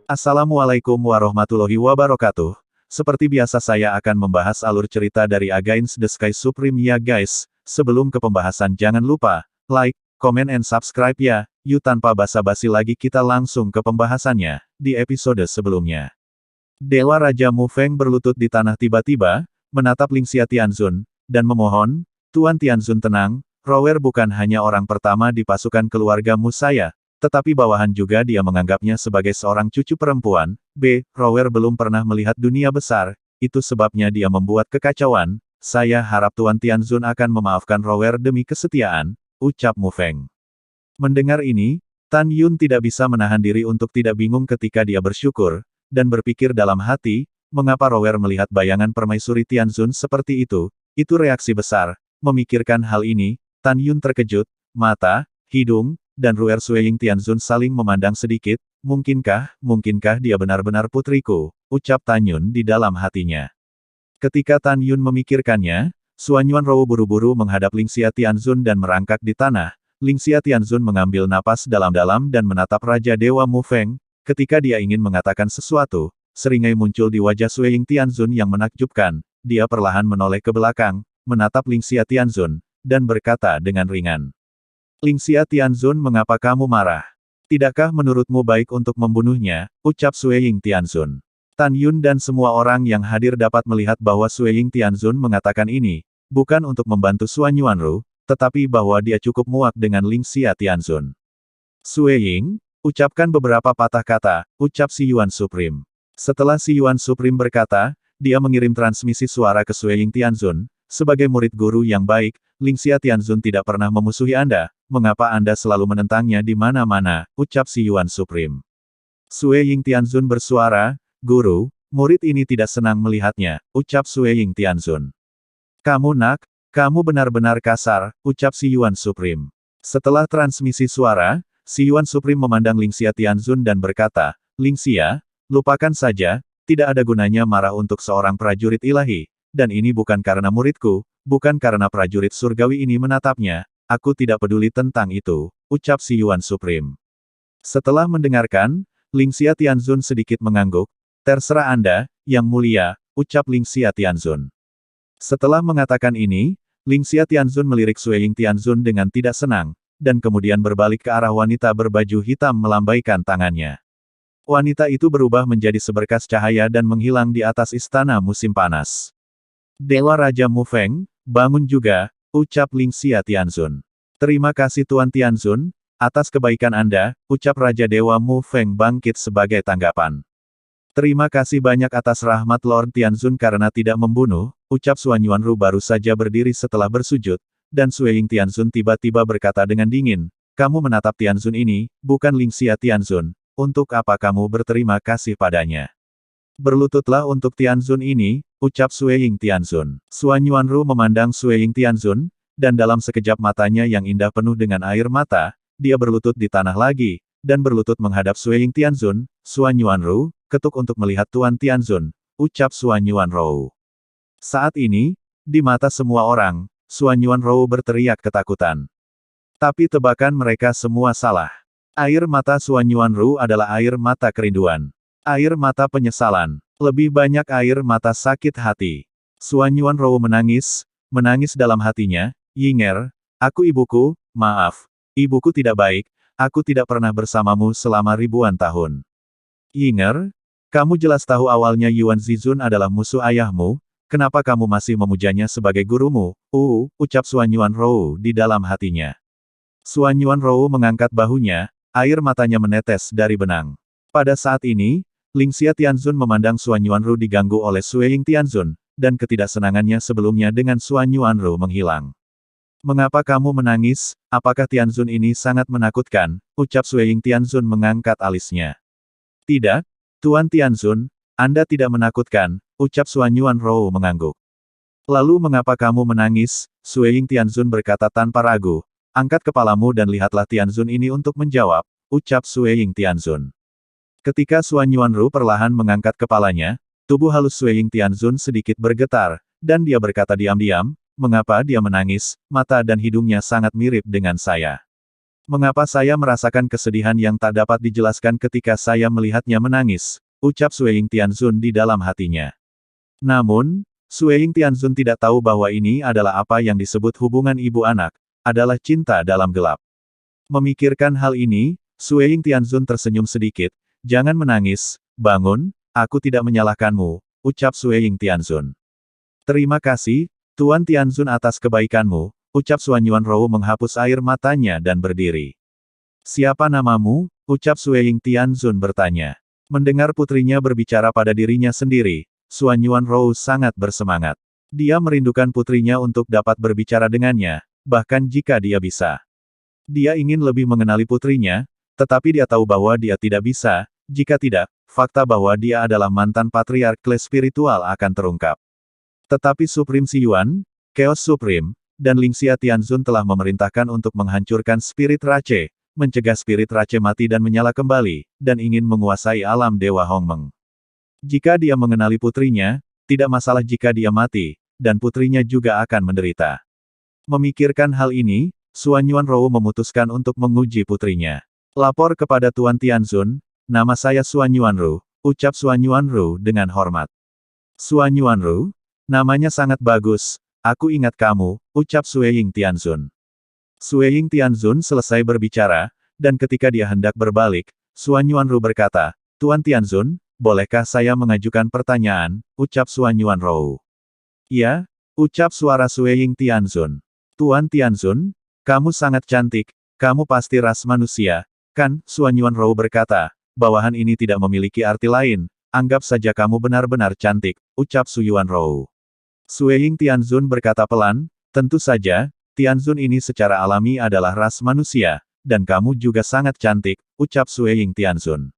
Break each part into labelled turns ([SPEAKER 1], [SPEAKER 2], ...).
[SPEAKER 1] Assalamualaikum warahmatullahi wabarakatuh. Seperti biasa saya akan membahas alur cerita dari Against the Sky Supreme ya guys. Sebelum ke pembahasan jangan lupa, like, comment and subscribe ya. Yuk tanpa basa-basi lagi kita langsung ke pembahasannya. Di episode sebelumnya, Dewa Raja Mu Feng berlutut di tanah tiba-tiba, menatap Lingxia Tianzun, dan memohon, Tuan Tianzun tenang, Rower bukan hanya orang pertama di pasukan keluarga Mu saya, tetapi bawahan juga dia menganggapnya sebagai seorang cucu perempuan. Rower belum pernah melihat dunia besar, itu sebabnya dia membuat kekacauan. Saya harap Tuan Tianzun akan memaafkan Rower demi kesetiaan, ucap Mu Feng. Mendengar ini, Tan Yun tidak bisa menahan diri untuk tidak bingung ketika dia bersyukur, dan berpikir dalam hati, mengapa Rower melihat bayangan permaisuri Tianzun seperti itu reaksi besar. Memikirkan hal ini, Tan Yun terkejut, mata, hidung, dan Ruer Sueying Tianzun saling memandang sedikit. Mungkinkah dia benar-benar putriku, ucap Tan Yun di dalam hatinya. Ketika Tan Yun memikirkannya, Suanyuan Rou buru-buru menghadap Lingxia Tianzun dan merangkak di tanah. Lingxia Tianzun mengambil napas dalam-dalam dan menatap Raja Dewa Mu Feng. Ketika dia ingin mengatakan sesuatu, seringai muncul di wajah Sueying Tianzun yang menakjubkan. Dia perlahan menoleh ke belakang, menatap Lingxia Tianzun, dan berkata dengan ringan. Lingxia Tianzun, mengapa kamu marah? Tidakkah menurutmu baik untuk membunuhnya, ucap Sueying Tianzun. Tan Yun dan semua orang yang hadir dapat melihat bahwa Sueying Tianzun mengatakan ini, bukan untuk membantu Suanyuan Ru, tetapi bahwa dia cukup muak dengan Lingxia Tianzun. Sueying, ucapkan beberapa patah kata, ucap si Yuan Supreme. Setelah si Yuan Supreme berkata, dia mengirim transmisi suara ke Sueying Tianzun. Sebagai murid guru yang baik, Lingxia Tianzun tidak pernah memusuhi Anda. Mengapa Anda selalu menentangnya di mana-mana, ucap si Yuan Supreme. Sueying Tianzun bersuara, Guru, murid ini tidak senang melihatnya, ucap Sueying Tianzun. Kamu benar-benar kasar, ucap si Yuan Supreme. Setelah transmisi suara, si Yuan Supreme memandang Lingxia Tianzun dan berkata, Lingxia, lupakan saja, tidak ada gunanya marah untuk seorang prajurit ilahi, dan ini bukan karena muridku, bukan karena prajurit surgawi ini menatapnya. Aku tidak peduli tentang itu, ucap si Yuan Supreme. Setelah mendengarkan, Lingxia Tianzun sedikit mengangguk. Terserah Anda, Yang Mulia, ucap Lingxia Tianzun. Setelah mengatakan ini, Lingxia Tianzun melirik Sueying Tianzun dengan tidak senang, dan kemudian berbalik ke arah wanita berbaju hitam melambaikan tangannya. Wanita itu berubah menjadi seberkas cahaya dan menghilang di atas istana musim panas. Dewa Raja Mu Feng, bangun juga, ucap Lingxia Tianzun. Terima kasih Tuan Tianzun, atas kebaikan Anda, ucap Raja Dewa Mu Feng bangkit sebagai tanggapan. Terima kasih banyak atas rahmat Lord Tianzun karena tidak membunuh, ucap Suanyuan Ru baru saja berdiri setelah bersujud, dan Sueying Tianzun tiba-tiba berkata dengan dingin, kamu menatap Tianzun ini, bukan Lingxia Tianzun, untuk apa kamu berterima kasih padanya? Berlututlah untuk Tianzun ini, ucap Sueying Tianzun. Suanyuan Ru memandang Sueying Tianzun, dan dalam sekejap matanya yang indah penuh dengan air mata, dia berlutut di tanah lagi, dan berlutut menghadap Sueying Tianzun. Suanyuan Ru, ketuk untuk melihat Tuan Tianzun, ucap Suanyuan Rou. Saat ini, di mata semua orang, Suanyuan Rou berteriak ketakutan. Tapi tebakan mereka semua salah. Air mata Suanyuan Ru adalah air mata kerinduan. Air mata penyesalan. Lebih banyak air mata sakit hati. Suanyuan Rou menangis dalam hatinya, Yinger, aku ibuku, maaf. Ibuku tidak baik, aku tidak pernah bersamamu selama ribuan tahun. Yinger, kamu jelas tahu awalnya Yuan Zizun adalah musuh ayahmu, kenapa kamu masih memujanya sebagai gurumu? Ucap Suanyuan Rou di dalam hatinya. Suanyuan Rou mengangkat bahunya, air matanya menetes dari benang. Pada saat ini, Lingxia Tianzun memandang Suanyuan Ru diganggu oleh Sueying Tianzun, dan ketidaksenangannya sebelumnya dengan Suanyuan Ru menghilang. Mengapa kamu menangis? Apakah Tianzun ini sangat menakutkan? Ucap Sueying Tianzun mengangkat alisnya. Tidak, Tuan Tianzun, Anda tidak menakutkan, ucap Suanyuan Rou mengangguk. Lalu mengapa kamu menangis? Sueying Tianzun berkata tanpa ragu. Angkat kepalamu dan lihatlah Tianzun ini untuk menjawab, ucap Sueying Tianzun. Ketika Suanyuan Ru perlahan mengangkat kepalanya, tubuh halus Sueying Tianzun sedikit bergetar, dan dia berkata diam-diam, mengapa dia menangis, mata dan hidungnya sangat mirip dengan saya. Mengapa saya merasakan kesedihan yang tak dapat dijelaskan ketika saya melihatnya menangis, ucap Sui Ying Tianzun di dalam hatinya. Namun, Sui Ying Tianzun tidak tahu bahwa ini adalah apa yang disebut hubungan ibu anak, adalah cinta dalam gelap. Memikirkan hal ini, Sui Ying Tianzun tersenyum sedikit, jangan menangis, bangun, aku tidak menyalahkanmu, ucap Sui Ying Tianzun. Terima kasih, Tuan Tianzun atas kebaikanmu, ucap Suan Yuanrou menghapus air matanya dan berdiri. Siapa namamu? Ucap Sui Ying Tianzun bertanya. Mendengar putrinya berbicara pada dirinya sendiri, Suan Yuanrou sangat bersemangat. Dia merindukan putrinya untuk dapat berbicara dengannya, bahkan jika dia bisa. Dia ingin lebih mengenali putrinya, tetapi dia tahu bahwa dia tidak bisa, jika tidak, fakta bahwa dia adalah mantan patriark kelas spiritual akan terungkap. Tetapi Supreme Si Yuan, Chaos Supreme, dan Lingxia Tianzun telah memerintahkan untuk menghancurkan spirit Rache, mencegah spirit Rache mati dan menyala kembali, dan ingin menguasai alam Dewa Hongmeng. Jika dia mengenali putrinya, tidak masalah jika dia mati, dan putrinya juga akan menderita. Memikirkan hal ini, Suan Yuanrou memutuskan untuk menguji putrinya. Lapor kepada Tuan Tianzun, nama saya Suan Yuanrou, ucap Suan Yuanrou dengan hormat. Suan Yuanrou, namanya sangat bagus. Aku ingat kamu, ucap Sui Ying Tianzun. Sui Ying Tianzun selesai berbicara, dan ketika dia hendak berbalik, Suan Yuanrou berkata, Tuan Tianzun, bolehkah saya mengajukan pertanyaan, ucap Suan Yuanrou. Ya, ucap suara Sui Ying Tianzun. Tuan Tianzun, kamu sangat cantik, kamu pasti ras manusia, kan? Suan Yuanrou berkata, bawahan ini tidak memiliki arti lain, anggap saja kamu benar-benar cantik, ucap Su Yuanrou. Sui Ying Tianzun berkata pelan, tentu saja, Tianzun ini secara alami adalah ras manusia, dan kamu juga sangat cantik, ucap Sui Ying Tianzun.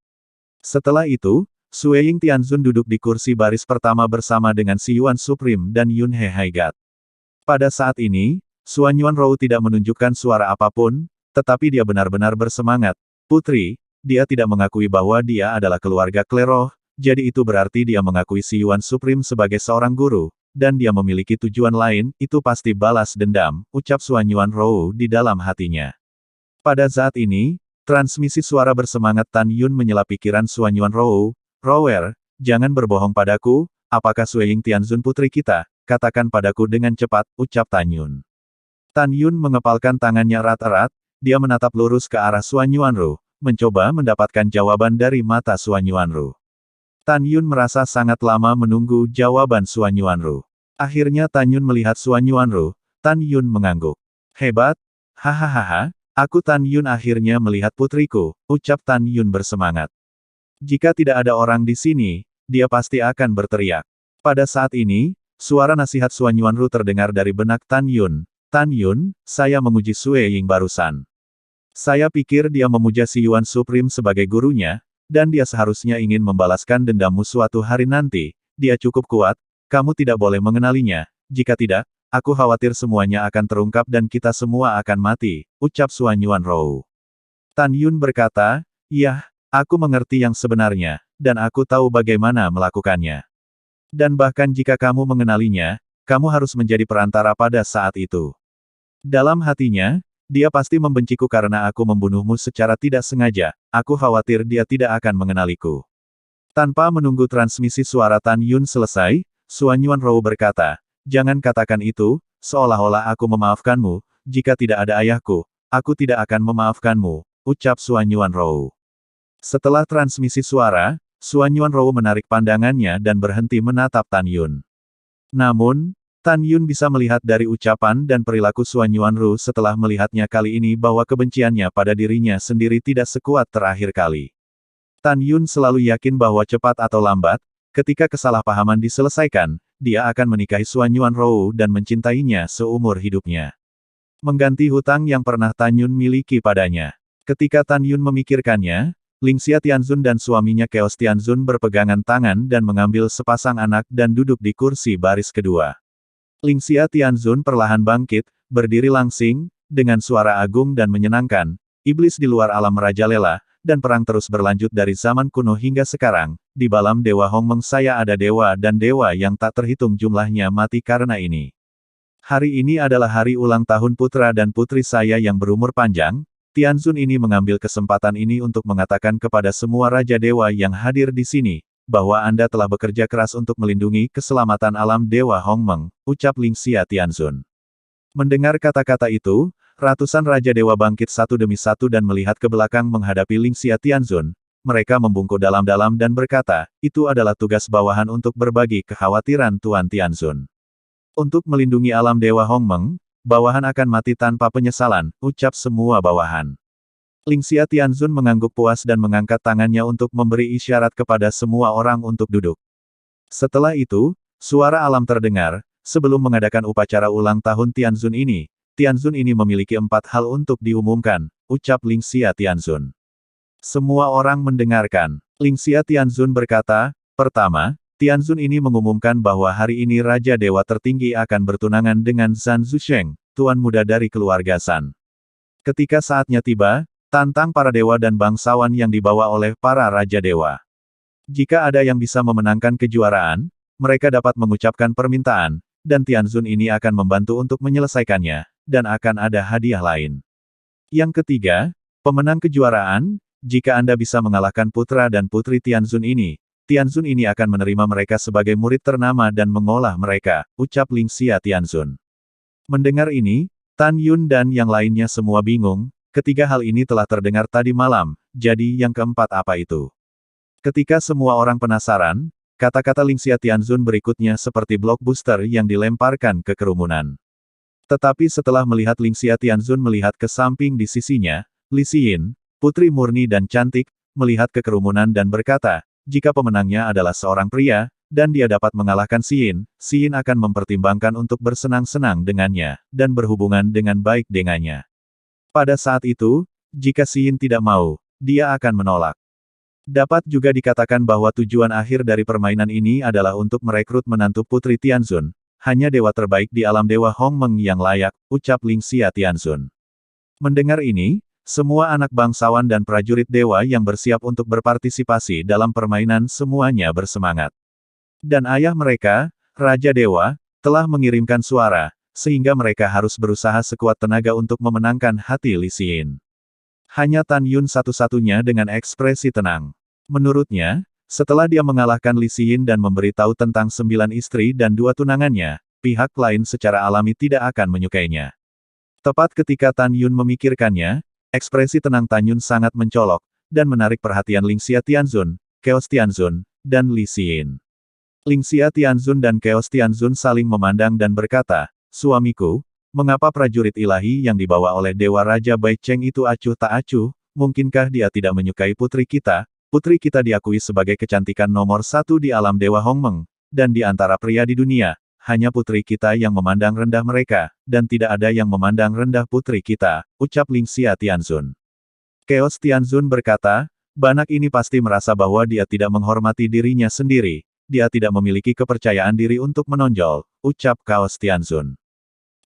[SPEAKER 1] Setelah itu, Sui Ying Tianzun duduk di kursi baris pertama bersama dengan Si Yuan Supreme dan Yun He Haigat. Pada saat ini, Suan Yuanrou tidak menunjukkan suara apapun, tetapi dia benar-benar bersemangat. Putri, dia tidak mengakui bahwa dia adalah keluarga Kleroh, jadi itu berarti dia mengakui Si Yuan Supreme sebagai seorang guru, dan dia memiliki tujuan lain, itu pasti balas dendam, ucap Suan Yuanrou di dalam hatinya. Pada saat ini, transmisi suara bersemangat Tan Yun menyela pikiran Suan Yuanrou, Rower, jangan berbohong padaku, apakah Sui Ying Tianzun putri kita, katakan padaku dengan cepat, ucap Tan Yun. Tan Yun mengepalkan tangannya erat-erat, dia menatap lurus ke arah Suan Yuanrou, mencoba mendapatkan jawaban dari mata Suan Yuanrou. Tan Yun merasa sangat lama menunggu jawaban Suan Yuanrou. Akhirnya Tan Yun melihat Suan Yuanrou, Tan Yun mengangguk. Hebat, hahaha, aku Tan Yun akhirnya melihat putriku, ucap Tan Yun bersemangat. Jika tidak ada orang di sini, dia pasti akan berteriak. Pada saat ini, suara nasihat Suan Yuanrou terdengar dari benak Tan Yun. Tan Yun, saya menguji Sui Ying barusan. Saya pikir dia memuja Si Yuan Supreme sebagai gurunya, dan dia seharusnya ingin membalaskan dendammu suatu hari nanti. Dia cukup kuat, kamu tidak boleh mengenalinya, jika tidak, aku khawatir semuanya akan terungkap dan kita semua akan mati, ucap Suan Yuanrou. Tan Yun berkata, "Yah, aku mengerti yang sebenarnya, dan aku tahu bagaimana melakukannya. Dan bahkan jika kamu mengenalinya, kamu harus menjadi perantara pada saat itu." Dalam hatinya, dia pasti membenciku karena aku membunuhmu secara tidak sengaja, aku khawatir dia tidak akan mengenaliku. Tanpa menunggu transmisi suara Tan Yun selesai, Suan Yuanrou berkata, jangan katakan itu, seolah-olah aku memaafkanmu, jika tidak ada ayahku, aku tidak akan memaafkanmu, ucap Suan Yuanrou. Setelah transmisi suara, Suan Yuanrou menarik pandangannya dan berhenti menatap Tan Yun. Namun, Tan Yun bisa melihat dari ucapan dan perilaku Suan Yuanrou setelah melihatnya kali ini bahwa kebenciannya pada dirinya sendiri tidak sekuat terakhir kali. Tan Yun selalu yakin bahwa cepat atau lambat, ketika kesalahpahaman diselesaikan, dia akan menikahi Suan Yuanrou dan mencintainya seumur hidupnya. Mengganti hutang yang pernah Tan Yun miliki padanya. Ketika Tan Yun memikirkannya, Lingxia Tianzun dan suaminya Chaos Tianzun berpegangan tangan dan mengambil sepasang anak dan duduk di kursi baris kedua. Lingxia Tianzun perlahan bangkit, berdiri langsing, dengan suara agung dan menyenangkan, iblis di luar alam merajalela, dan perang terus berlanjut dari zaman kuno hingga sekarang, di dalam Dewa Hongmeng saya ada dewa dan dewa yang tak terhitung jumlahnya mati karena ini. Hari ini adalah hari ulang tahun putra dan putri saya yang berumur panjang, Tianzun ini mengambil kesempatan ini untuk mengatakan kepada semua Raja Dewa yang hadir di sini, bahwa Anda telah bekerja keras untuk melindungi keselamatan alam Dewa Hongmeng, ucap Lingxia Tianzun. Mendengar kata-kata itu, ratusan Raja Dewa bangkit satu demi satu dan melihat ke belakang menghadapi Lingxia Tianzun. Mereka membungkuk dalam-dalam dan berkata, itu adalah tugas bawahan untuk berbagi kekhawatiran Tuan Tianzun. Untuk melindungi alam Dewa Hongmeng, bawahan akan mati tanpa penyesalan, ucap semua bawahan. Lingxia Tianzun mengangguk puas dan mengangkat tangannya untuk memberi isyarat kepada semua orang untuk duduk. Setelah itu, suara alam terdengar, sebelum mengadakan upacara ulang tahun Tianzun ini memiliki 4 hal untuk diumumkan, ucap Lingxia Tianzun. Semua orang mendengarkan. Lingxia Tianzun berkata, pertama, Tianzun ini mengumumkan bahwa hari ini Raja Dewa tertinggi akan bertunangan dengan Zhan Zusheng, tuan muda dari keluarga Zhan. Ketika saatnya tiba, tantang para dewa dan bangsawan yang dibawa oleh para Raja Dewa. Jika ada yang bisa memenangkan kejuaraan, mereka dapat mengucapkan permintaan, dan Tianzun ini akan membantu untuk menyelesaikannya, dan akan ada hadiah lain. Yang ketiga, pemenang kejuaraan, jika Anda bisa mengalahkan putra dan putri Tianzun ini akan menerima mereka sebagai murid ternama dan mengolah mereka, ucap Lingxia Tianzun. Mendengar ini, Tan Yun dan yang lainnya semua bingung, ketiga hal ini telah terdengar tadi malam, jadi yang keempat apa itu? Ketika semua orang penasaran, kata-kata Lingxia Tianzun berikutnya seperti blockbuster yang dilemparkan ke kerumunan. Tetapi setelah melihat Lingxia Tianzun melihat ke samping di sisinya, Li Xin, putri murni dan cantik, melihat ke kerumunan dan berkata, jika pemenangnya adalah seorang pria, dan dia dapat mengalahkan Xin akan mempertimbangkan untuk bersenang-senang dengannya, dan berhubungan dengan baik dengannya. Pada saat itu, jika Xin tidak mau, dia akan menolak. Dapat juga dikatakan bahwa tujuan akhir dari permainan ini adalah untuk merekrut menantu putri Tianzun, hanya dewa terbaik di alam Dewa Hongmeng yang layak, ucap Lingxia Tianzun. Mendengar ini, semua anak bangsawan dan prajurit dewa yang bersiap untuk berpartisipasi dalam permainan semuanya bersemangat. Dan ayah mereka, Raja Dewa, telah mengirimkan suara, sehingga mereka harus berusaha sekuat tenaga untuk memenangkan hati Li Xin. Hanya Tan Yun satu-satunya dengan ekspresi tenang. Menurutnya, setelah dia mengalahkan Li Xin dan memberitahu tentang 9 istri dan 2 tunangannya, pihak lain secara alami tidak akan menyukainya. Tepat ketika Tan Yun memikirkannya, ekspresi tenang Tan Yun sangat mencolok, dan menarik perhatian Lingxia Tianzun, Chaos Tianzun, dan Li Xin. Lingxia Tianzun dan Chaos Tianzun saling memandang dan berkata, suamiku, mengapa prajurit ilahi yang dibawa oleh Dewa Raja Bai Cheng itu acuh tak acuh, mungkinkah dia tidak menyukai putri kita? Putri kita diakui sebagai kecantikan nomor 1 di alam Dewa Hongmeng, dan di antara pria di dunia, hanya putri kita yang memandang rendah mereka, dan tidak ada yang memandang rendah putri kita, ucap Lingxia Tianzun. Chaos Tianzun berkata, Banak ini pasti merasa bahwa dia tidak menghormati dirinya sendiri, dia tidak memiliki kepercayaan diri untuk menonjol, ucap Chaos Tianzun.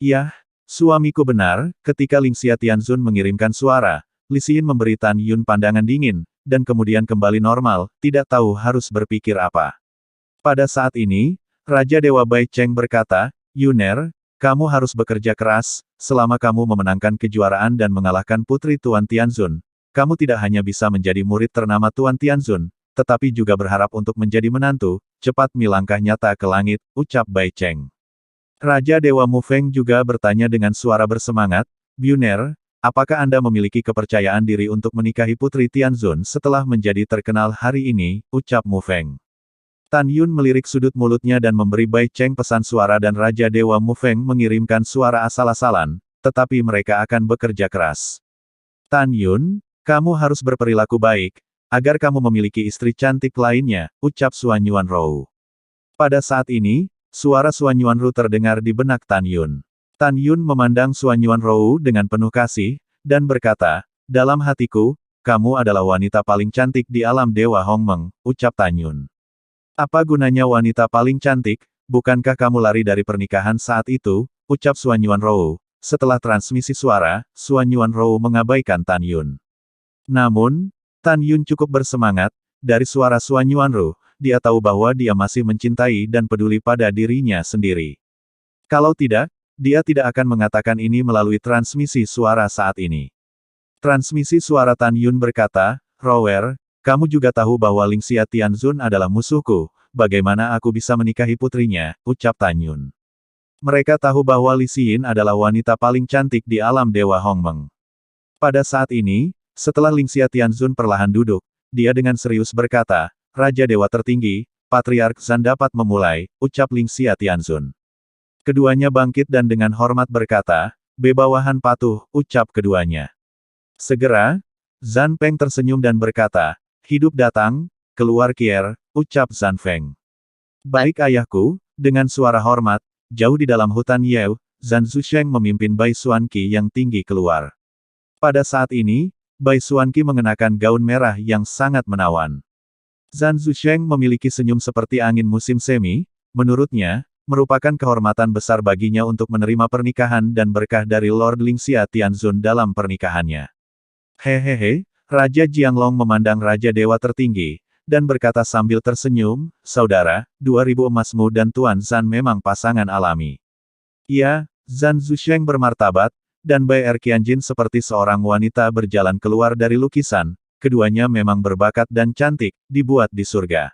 [SPEAKER 1] Yah, suamiku benar, ketika Lingxia Tianzun mengirimkan suara, Li Xin memberi Tan Yun pandangan dingin, dan kemudian kembali normal, tidak tahu harus berpikir apa. Pada saat ini, Raja Dewa Bai Cheng berkata, Yuner, kamu harus bekerja keras, selama kamu memenangkan kejuaraan dan mengalahkan putri Tuan Tianzun. Kamu tidak hanya bisa menjadi murid ternama Tuan Tianzun, tetapi juga berharap untuk menjadi menantu, cepat melangkah nyata ke langit, ucap Bai Cheng. Raja Dewa Mufeng juga bertanya dengan suara bersemangat, Yuner, apakah Anda memiliki kepercayaan diri untuk menikahi putri Tianzun setelah menjadi terkenal hari ini, ucap Mufeng. Tan Yun melirik sudut mulutnya dan memberi Bai Cheng pesan suara dan Raja Dewa Mufeng mengirimkan suara asal-asalan, tetapi mereka akan bekerja keras. Tan Yun, kamu harus berperilaku baik, agar kamu memiliki istri cantik lainnya, ucap Suan Yuanrou. Pada saat ini, suara Suan Yuanrou terdengar di benak Tan Yun. Tan Yun memandang Suan Yuanrou dengan penuh kasih, dan berkata, dalam hatiku, kamu adalah wanita paling cantik di alam Dewa Hongmeng, ucap Tan Yun. Apa gunanya wanita paling cantik, bukankah kamu lari dari pernikahan saat itu, ucap Suan Yuanrou. Setelah transmisi suara, Suan Yuanrou mengabaikan Tan Yun. Namun, Tan Yun cukup bersemangat, dari suara Suan Yuanrou, dia tahu bahwa dia masih mencintai dan peduli pada dirinya sendiri. Kalau tidak, dia tidak akan mengatakan ini melalui transmisi suara saat ini. Transmisi suara Tan Yun berkata, Rower, kamu juga tahu bahwa Lingxia Tianzun adalah musuhku, bagaimana aku bisa menikahi putrinya, ucap Tan Yun. Mereka tahu bahwa Li Xin adalah wanita paling cantik di alam Dewa Hongmeng. Pada saat ini, setelah Lingxia Tianzun perlahan duduk, dia dengan serius berkata, Raja Dewa Tertinggi, Patriark Zan dapat memulai, ucap Lingxia Tianzun. Keduanya bangkit dan dengan hormat berkata, Bebawahan patuh, ucap keduanya. Segera, Zan Peng tersenyum dan berkata, hidup datang, keluar kier, ucap Zan Feng. Baik ayahku, dengan suara hormat, jauh di dalam hutan Yeo, Zan Zusheng memimpin Bai Xuanqi yang tinggi keluar. Pada saat ini, Bai Xuanqi mengenakan gaun merah yang sangat menawan. Zan Zusheng memiliki senyum seperti angin musim semi, menurutnya, merupakan kehormatan besar baginya untuk menerima pernikahan dan berkah dari Lord Lingxia Tianzun dalam pernikahannya. Hehehe, Raja Jianglong memandang Raja Dewa Tertinggi, dan berkata sambil tersenyum, Saudara, 2000 emasmu dan Tuan Zan memang pasangan alami. Iya, Zan Zusheng bermartabat, dan Bai Erqianjin seperti seorang wanita berjalan keluar dari lukisan, keduanya memang berbakat dan cantik, dibuat di surga.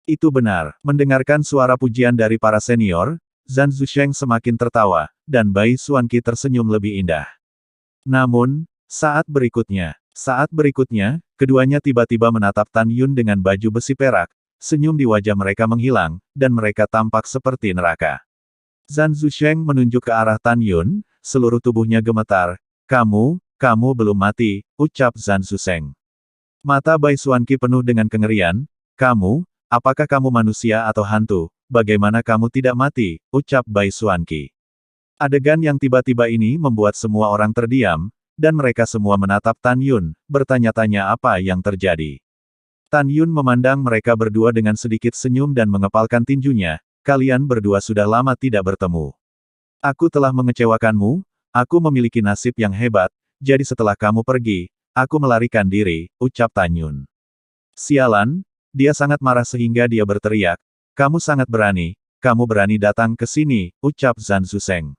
[SPEAKER 1] Itu benar, mendengarkan suara pujian dari para senior, Zan Zusheng semakin tertawa, dan Bai Xuanqi tersenyum lebih indah. Namun, saat berikutnya, keduanya tiba-tiba menatap Tan Yun dengan baju besi perak, senyum di wajah mereka menghilang, dan mereka tampak seperti neraka. Zan Zusheng menunjuk ke arah Tan Yun, seluruh tubuhnya gemetar. Kamu belum mati, ucap Zan Zusheng. Mata Bai Xuanqi penuh dengan kengerian. Apakah kamu manusia atau hantu? Bagaimana kamu tidak mati, ucap Bai Xuanqi. Adegan yang tiba-tiba ini membuat semua orang terdiam, dan mereka semua menatap Tan Yun, bertanya-tanya apa yang terjadi. Tan Yun memandang mereka berdua dengan sedikit senyum dan mengepalkan tinjunya, kalian berdua sudah lama tidak bertemu. Aku telah mengecewakanmu, aku memiliki nasib yang hebat, jadi setelah kamu pergi, aku melarikan diri, ucap Tan Yun. Sialan, dia sangat marah sehingga dia berteriak, kamu sangat berani, kamu berani datang ke sini, ucap Zan Zusheng.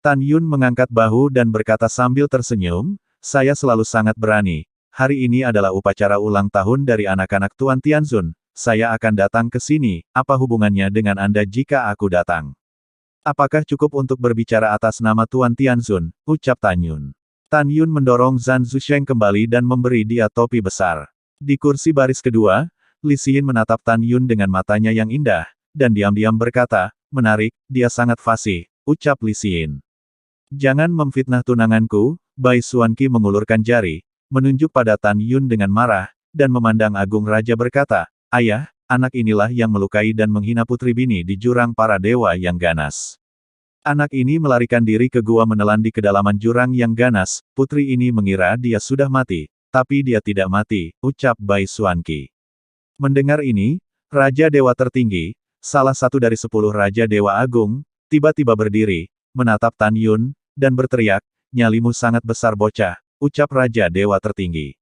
[SPEAKER 1] Tan Yun mengangkat bahu dan berkata sambil tersenyum, saya selalu sangat berani. Hari ini adalah upacara ulang tahun dari anak-anak Tuan Tianzun. Saya akan datang ke sini. Apa hubungannya dengan Anda jika aku datang? Apakah cukup untuk berbicara atas nama Tuan Tianzun? Ucap Tan Yun. Tan Yun mendorong Zan Zusheng kembali dan memberi dia topi besar. Di kursi baris kedua, Li Xin menatap Tan Yun dengan matanya yang indah, dan diam-diam berkata, menarik, dia sangat fasih, ucap Li Xin. Jangan memfitnah tunanganku, Bai Xuanqi mengulurkan jari, menunjuk pada Tan Yun dengan marah, dan memandang Agung Raja berkata, Ayah, anak inilah yang melukai dan menghina putri bini di jurang para dewa yang ganas. Anak ini melarikan diri ke gua menelan di kedalaman jurang yang ganas, putri ini mengira dia sudah mati, tapi dia tidak mati, ucap Bai Xuanqi. Mendengar ini, Raja Dewa Tertinggi, salah satu dari 10 Raja Dewa Agung, tiba-tiba berdiri, menatap Tan Yun, dan berteriak, nyalimu sangat besar bocah, ucap Raja Dewa Tertinggi.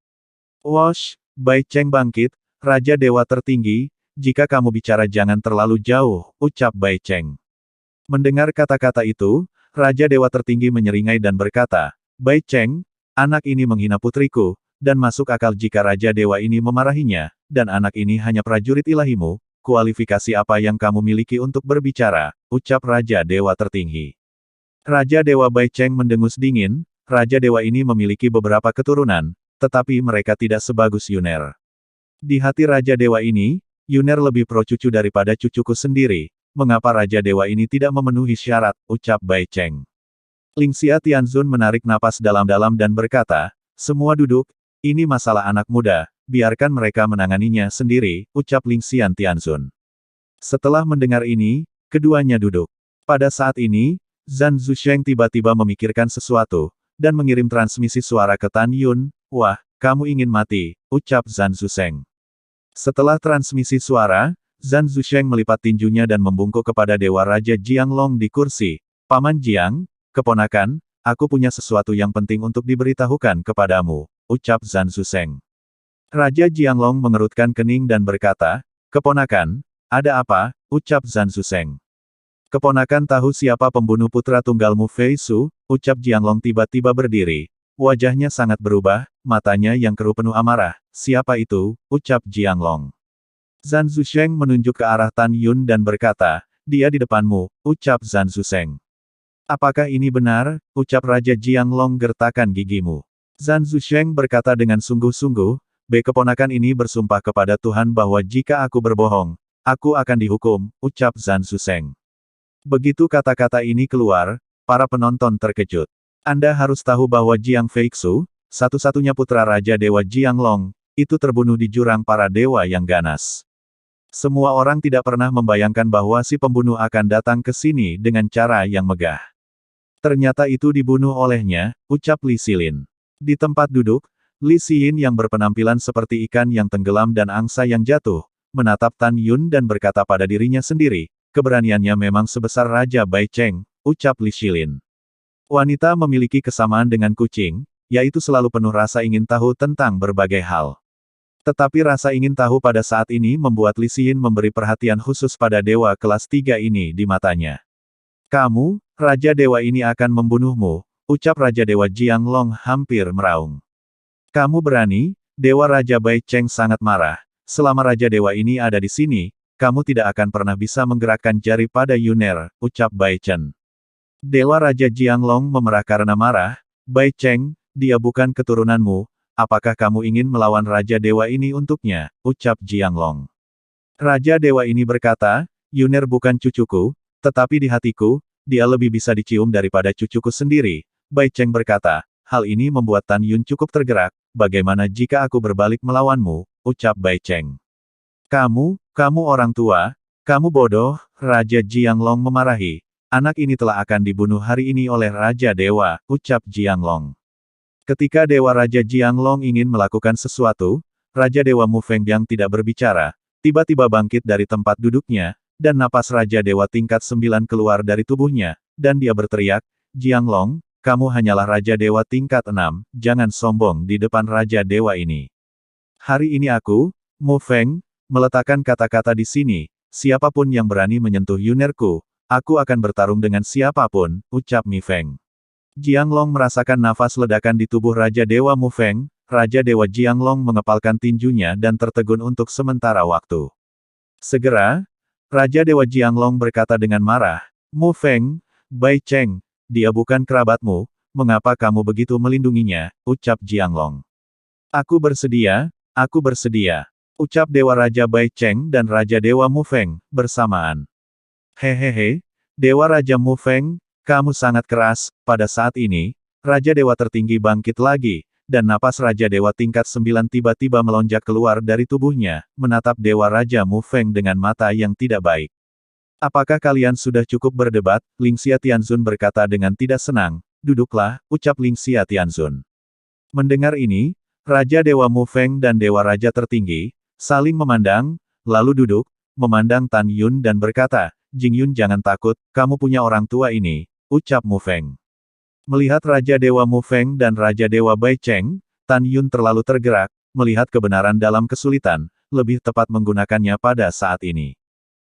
[SPEAKER 1] Wosh, Bai Cheng bangkit, Raja Dewa Tertinggi, jika kamu bicara jangan terlalu jauh, ucap Bai Cheng. Mendengar kata-kata itu, Raja Dewa Tertinggi menyeringai dan berkata, Bai Cheng, anak ini menghina putriku, dan masuk akal jika Raja Dewa ini memarahinya, dan anak ini hanya prajurit ilahimu, kualifikasi apa yang kamu miliki untuk berbicara, ucap Raja Dewa Tertinggi. Raja Dewa Bai Cheng mendengus dingin, Raja Dewa ini memiliki beberapa keturunan, tetapi mereka tidak sebagus Yuner. Di hati Raja Dewa ini, Yuner lebih pro cucu daripada cucuku sendiri, mengapa Raja Dewa ini tidak memenuhi syarat, ucap Bai Cheng. Lingxia Tianzun menarik napas dalam-dalam dan berkata, semua duduk, ini masalah anak muda, biarkan mereka menanganinya sendiri, ucap Lingxia Tianzun. Setelah mendengar ini, keduanya duduk. Pada saat ini, Zan Zusheng tiba-tiba memikirkan sesuatu, dan mengirim transmisi suara ke Tan Yun, wah, kamu ingin mati, ucap Zan Zusheng. Setelah transmisi suara, Zan Zusheng melipat tinjunya dan membungkuk kepada Dewa Raja Jianglong di kursi. Paman Jiang, keponakan, aku punya sesuatu yang penting untuk diberitahukan kepadamu, ucap Zan Zusheng. Raja Jianglong mengerutkan kening dan berkata, keponakan, ada apa, ucap Zan Zusheng. Keponakan tahu siapa pembunuh putra tunggalmu Fei Su, ucap Jianglong tiba-tiba berdiri, Wajahnya sangat berubah, matanya yang keruh penuh amarah. Siapa itu? Ucap Jianglong. Zhan Zusheng menunjuk ke arah Tan Yun dan berkata, dia di depanmu, ucap Zhan Zusheng. Apakah ini benar? Ucap Raja Jianglong gertakan gigimu. Zhan Zusheng berkata dengan sungguh-sungguh, keponakan ini bersumpah kepada Tuhan bahwa jika aku berbohong, aku akan dihukum, ucap Zhan Zusheng. Begitu kata-kata ini keluar, para penonton terkejut. Anda harus tahu bahwa Jiang Feixu, satu-satunya putra Raja Dewa Jianglong, itu terbunuh di jurang para dewa yang ganas. Semua orang tidak pernah membayangkan bahwa si pembunuh akan datang ke sini dengan cara yang megah. Ternyata itu dibunuh olehnya, ucap Li Xilin. Di tempat duduk, Li Xin yang berpenampilan seperti ikan yang tenggelam dan angsa yang jatuh, menatap Tan Yun dan berkata pada dirinya sendiri, keberaniannya memang sebesar Raja Bai Cheng, ucap Li Xilin. Wanita memiliki kesamaan dengan kucing, yaitu selalu penuh rasa ingin tahu tentang berbagai hal. Tetapi rasa ingin tahu pada saat ini membuat Li Xin memberi perhatian khusus pada dewa kelas 3 ini di matanya. Kamu, Raja Dewa ini akan membunuhmu, ucap Raja Dewa Jianglong hampir meraung. Kamu berani? Dewa Raja Bai Cheng sangat marah. Selama Raja Dewa ini ada di sini, kamu tidak akan pernah bisa menggerakkan jari pada Yuner, ucap Bai Chen. Dewa Raja Jianglong memerah karena marah, Bai Cheng, dia bukan keturunanmu, apakah kamu ingin melawan Raja Dewa ini untuknya, ucap Jianglong. Raja Dewa ini berkata, Yuner bukan cucuku, tetapi di hatiku, dia lebih bisa dicium daripada cucuku sendiri. Bai Cheng berkata, hal ini membuat Tan Yun cukup tergerak, bagaimana jika aku berbalik melawanmu, ucap Bai Cheng. Kamu orang tua, kamu bodoh, Raja Jianglong memarahi. Anak ini telah akan dibunuh hari ini oleh Raja Dewa, ucap Jianglong. Ketika Dewa Raja Jianglong ingin melakukan sesuatu, Raja Dewa Mu Fengbiang tidak berbicara, tiba-tiba bangkit dari tempat duduknya, dan napas Raja Dewa tingkat 9 keluar dari tubuhnya, dan dia berteriak, Jianglong, kamu hanyalah Raja Dewa tingkat 6, jangan sombong di depan Raja Dewa ini. Hari ini aku, Mu Feng, meletakkan kata-kata di sini, siapapun yang berani menyentuh Yunerku, aku akan bertarung dengan siapapun, ucap Mi Feng. Jianglong merasakan nafas ledakan di tubuh Raja Dewa Mu Feng, Raja Dewa Jianglong mengepalkan tinjunya dan tertegun untuk sementara waktu. Segera, Raja Dewa Jianglong berkata dengan marah, Mu Feng, Bai Cheng, dia bukan kerabatmu, mengapa kamu begitu melindunginya, ucap Jianglong. Aku bersedia, ucap Dewa Raja Bai Cheng dan Raja Dewa Mu Feng, bersamaan. Hehehe, Dewa Raja Mu Feng, kamu sangat keras. Pada saat ini, Raja Dewa tertinggi bangkit lagi, dan napas Raja Dewa tingkat 9 tiba-tiba melonjak keluar dari tubuhnya, menatap Dewa Raja Mu Feng dengan mata yang tidak baik. Apakah kalian sudah cukup berdebat? Lingxia Tianzun berkata dengan tidak senang. Duduklah, ucap Lingxia Tianzun. Mendengar ini, Raja Dewa Mu Feng dan Dewa Raja tertinggi, saling memandang, lalu duduk, memandang Tan Yun dan berkata, Jingyun jangan takut, kamu punya orang tua ini, ucap Mu Feng. Melihat Raja Dewa Mu Feng dan Raja Dewa Bai Cheng, Tan Yun terlalu tergerak, melihat kebenaran dalam kesulitan, lebih tepat menggunakannya pada saat ini.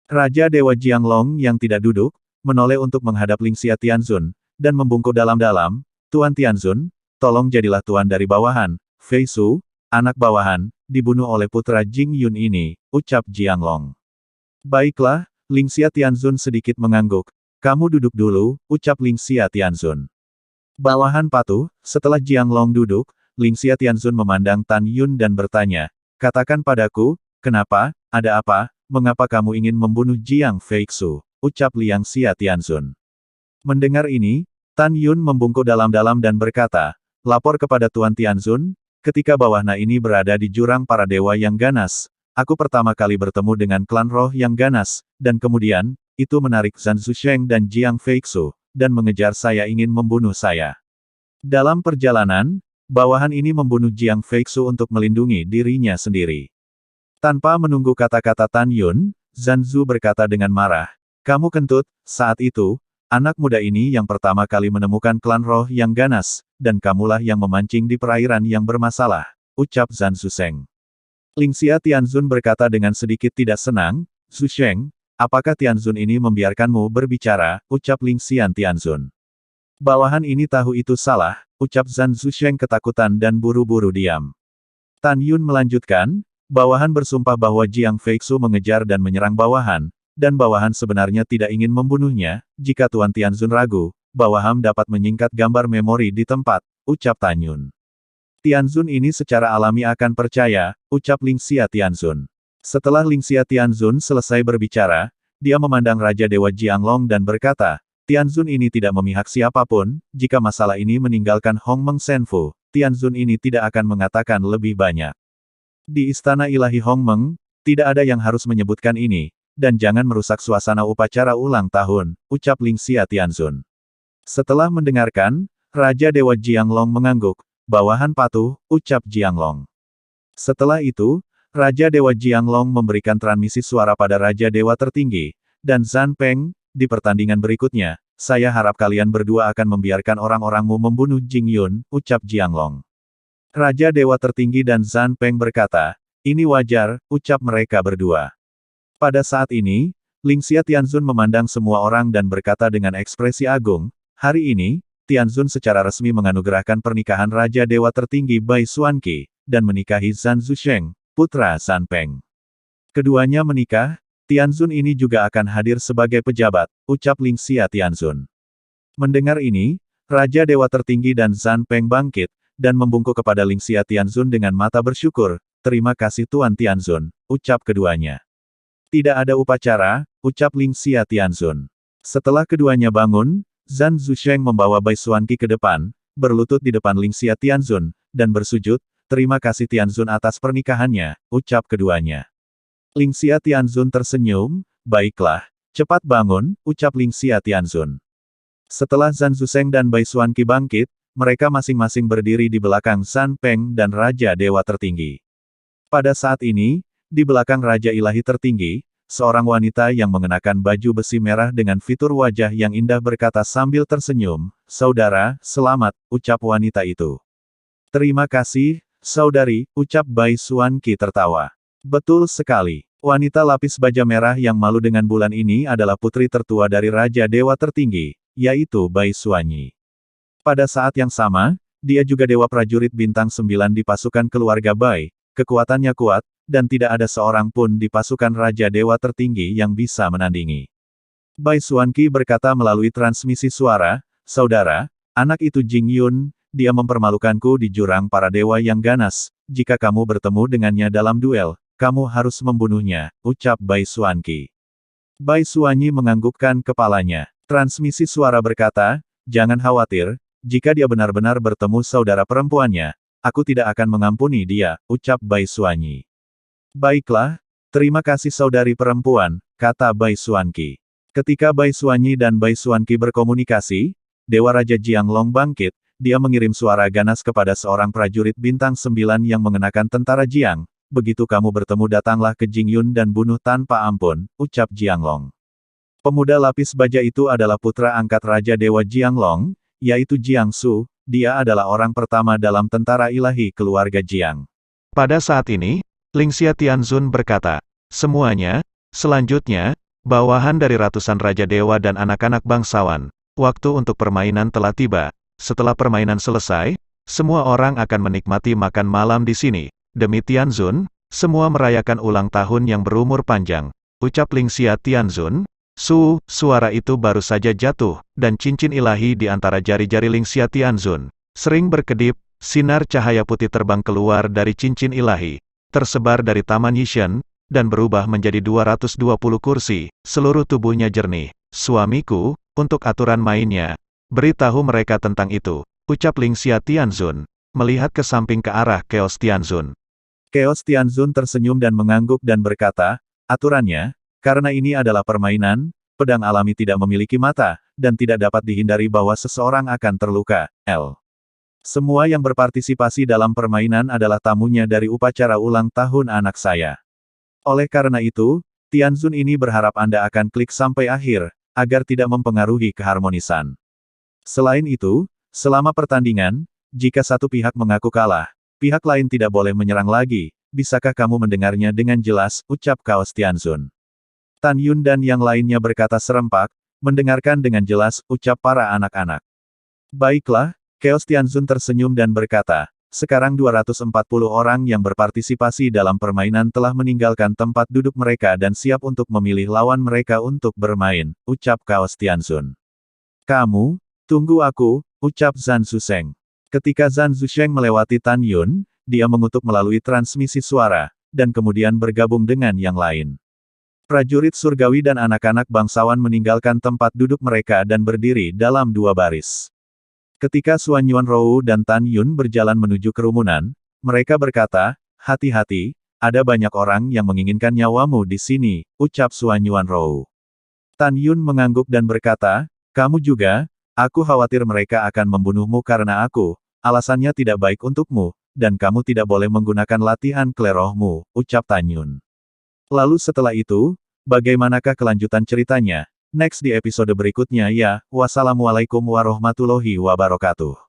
[SPEAKER 1] Raja Dewa Jianglong yang tidak duduk, menoleh untuk menghadap Lingxia Tianzun, dan membungkuk dalam-dalam, Tuan Tianzun, tolong jadilah tuan dari bawahan, Fei Su, anak bawahan, dibunuh oleh putra Jing Yun ini, ucap Jianglong. Baiklah, Lingxia Tianzun sedikit mengangguk. Kamu duduk dulu, ucap Lingxia Tianzun. Bawahan patuh, setelah Jianglong duduk, Lingxia Tianzun memandang Tan Yun dan bertanya, katakan padaku, kenapa, ada apa, mengapa kamu ingin membunuh Jiang Feixu, ucap Lingxia Tianzun. Mendengar ini, Tan Yun membungkuk dalam-dalam dan berkata, lapor kepada Tuan Tianzun, ketika bawahan ini berada di jurang para dewa yang ganas, aku pertama kali bertemu dengan klan roh yang ganas, dan kemudian, itu menarik Zhan Zusheng dan Jiang Feixu, dan mengejar saya ingin membunuh saya. Dalam perjalanan, bawahan ini membunuh Jiang Feixu untuk melindungi dirinya sendiri. Tanpa menunggu kata-kata Tan Yun, Zhan Zu berkata dengan marah, kamu kentut, saat itu, anak muda ini yang pertama kali menemukan klan roh yang ganas, dan kamulah yang memancing di perairan yang bermasalah, ucap Zhan Zusheng. Lingxia Tianzun berkata dengan sedikit tidak senang, Zusheng, apakah Tianzun ini membiarkanmu berbicara, ucap Lingxia Tianzun. Bawahan ini tahu itu salah, ucap Zhan Zusheng ketakutan dan buru-buru diam. Tan Yun melanjutkan, bawahan bersumpah bahwa Jiang Feixu mengejar dan menyerang bawahan, dan bawahan sebenarnya tidak ingin membunuhnya. Jika Tuan Tianzun ragu, bawahan dapat menyingkat gambar memori di tempat, ucap Tan Yun. Tianzun ini secara alami akan percaya, ucap Lingxia Tianzun. Setelah Lingxia Tianzun selesai berbicara, dia memandang Raja Dewa Jianglong dan berkata, Tianzun ini tidak memihak siapapun, jika masalah ini meninggalkan Hongmeng Senfu, Tianzun ini tidak akan mengatakan lebih banyak. Di Istana Ilahi Hongmeng, tidak ada yang harus menyebutkan ini, dan jangan merusak suasana upacara ulang tahun, ucap Lingxia Tianzun. Setelah mendengarkan, Raja Dewa Jianglong mengangguk, bawahan patuh, ucap Jianglong. Setelah itu, Raja Dewa Jianglong memberikan transmisi suara pada Raja Dewa tertinggi, dan Zhan Peng, di pertandingan berikutnya, saya harap kalian berdua akan membiarkan orang-orangmu membunuh Jing Yun, ucap Jianglong. Raja Dewa tertinggi dan Zhan Peng berkata, ini wajar, ucap mereka berdua. Pada saat ini, Lingxia Tianzun memandang semua orang dan berkata dengan ekspresi agung, hari ini, Tianzun secara resmi menganugerahkan pernikahan Raja Dewa tertinggi Bai Xuanqi, dan menikahi Zhan Zusheng, putra Zhan Peng. Keduanya menikah, Tianzun ini juga akan hadir sebagai pejabat, ucap Lingxia Tianzun. Mendengar ini, Raja Dewa tertinggi dan Zhan Peng bangkit, dan membungkuk kepada Lingxia Tianzun dengan mata bersyukur, terima kasih Tuan Tianzun, ucap keduanya. Tidak ada upacara, ucap Lingxia Tianzun. Setelah keduanya bangun, Zhan Zusheng membawa Bai Xuanqi ke depan, berlutut di depan Lingxia Tianzun, dan bersujud, terima kasih Tianzun atas pernikahannya, ucap keduanya. Lingxia Tianzun tersenyum, baiklah, cepat bangun, ucap Lingxia Tianzun. Setelah Zhan Zusheng dan Bai Xuanqi bangkit, mereka masing-masing berdiri di belakang Zhan Peng dan Raja Dewa tertinggi. Pada saat ini, di belakang Raja Ilahi tertinggi, seorang wanita yang mengenakan baju besi merah dengan fitur wajah yang indah berkata sambil tersenyum, saudara, selamat, ucap wanita itu. Terima kasih, saudari, ucap Bai Xuanqi tertawa. Betul sekali. Wanita lapis baja merah yang malu dengan bulan ini adalah putri tertua dari Raja Dewa tertinggi, yaitu Bai Xuanqi. Pada saat yang sama, dia juga Dewa Prajurit Bintang 9 di pasukan keluarga Bai, kekuatannya kuat, dan tidak ada seorang pun di pasukan Raja Dewa tertinggi yang bisa menandingi. Bai Xuanqi berkata melalui transmisi suara, saudara, anak itu Jing Yun, dia mempermalukanku di jurang para dewa yang ganas, jika kamu bertemu dengannya dalam duel, kamu harus membunuhnya, ucap Bai Xuanqi. Bai Xuanqi menganggukkan kepalanya. Transmisi suara berkata, jangan khawatir, jika dia benar-benar bertemu saudara perempuannya, aku tidak akan mengampuni dia, ucap Bai Xuanqi. Baiklah, terima kasih saudari perempuan, kata Bai Xuanqi. Ketika Bai Xuanqi dan Bai Xuanqi berkomunikasi, Dewa Raja Jianglong bangkit, dia mengirim suara ganas kepada seorang prajurit bintang 9 yang mengenakan tentara Jiang, begitu kamu bertemu datanglah ke Jing Yun dan bunuh tanpa ampun, ucap Jianglong. Pemuda lapis baja itu adalah putra angkat Raja Dewa Jianglong, yaitu Jiang Su, dia adalah orang pertama dalam tentara ilahi keluarga Jiang. Pada saat ini, Lingxia Tianzun berkata, semuanya, selanjutnya, bawahan dari ratusan Raja Dewa dan anak-anak bangsawan, waktu untuk permainan telah tiba. Setelah permainan selesai, semua orang akan menikmati makan malam di sini. Demi Tianzun, semua merayakan ulang tahun yang berumur panjang, ucap Lingxia Tianzun. Suara itu baru saja jatuh, dan cincin ilahi di antara jari-jari Lingxia Tianzun sering berkedip, sinar cahaya putih terbang keluar dari cincin ilahi, tersebar dari Taman Yishan, dan berubah menjadi 220 kursi, seluruh tubuhnya jernih. Suamiku, untuk aturan mainnya, beritahu mereka tentang itu, ucap Lingxia Tianzun, melihat ke samping ke arah Chaos Tianzun. Chaos Tianzun tersenyum dan mengangguk dan berkata, aturannya, karena ini adalah permainan, pedang alami tidak memiliki mata, dan tidak dapat dihindari bahwa seseorang akan terluka. Semua yang berpartisipasi dalam permainan adalah tamunya dari upacara ulang tahun anak saya. Oleh karena itu, Tianzun ini berharap Anda akan klik sampai akhir, agar tidak mempengaruhi keharmonisan. Selain itu, selama pertandingan, jika satu pihak mengaku kalah, pihak lain tidak boleh menyerang lagi. Bisakah kamu mendengarnya dengan jelas, ucap Chaos Tianzun. Tan Yun dan yang lainnya berkata serempak, mendengarkan dengan jelas, ucap para anak-anak. Baiklah, Chaos Tianzun tersenyum dan berkata, sekarang 240 orang yang berpartisipasi dalam permainan telah meninggalkan tempat duduk mereka dan siap untuk memilih lawan mereka untuk bermain, ucap Chaos Tianzun. Kamu, tunggu aku, ucap Zhan Zusheng. Ketika Zhan Zusheng melewati Tan Yun, dia mengutuk melalui transmisi suara, dan kemudian bergabung dengan yang lain. Prajurit surgawi dan anak-anak bangsawan meninggalkan tempat duduk mereka dan berdiri dalam dua baris. Ketika Xuan Yuanrou dan Tan Yun berjalan menuju kerumunan, mereka berkata, hati-hati, ada banyak orang yang menginginkan nyawamu di sini, ucap Xuan Yuanrou. Tan Yun mengangguk dan berkata, kamu juga, aku khawatir mereka akan membunuhmu karena aku, alasannya tidak baik untukmu, dan kamu tidak boleh menggunakan latihan klerohmu, ucap Tan Yun. Lalu setelah itu, bagaimanakah kelanjutan ceritanya? Next di episode berikutnya ya, wassalamualaikum warahmatullahi wabarakatuh.